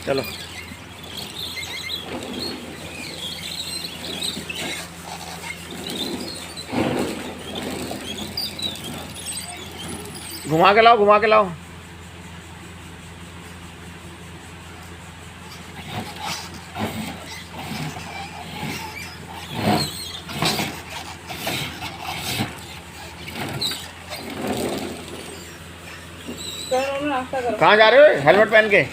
चलो घुमा के लाओ, घुमा के लाओ। कहाँ जा रहे हो हेलमेट पहन के?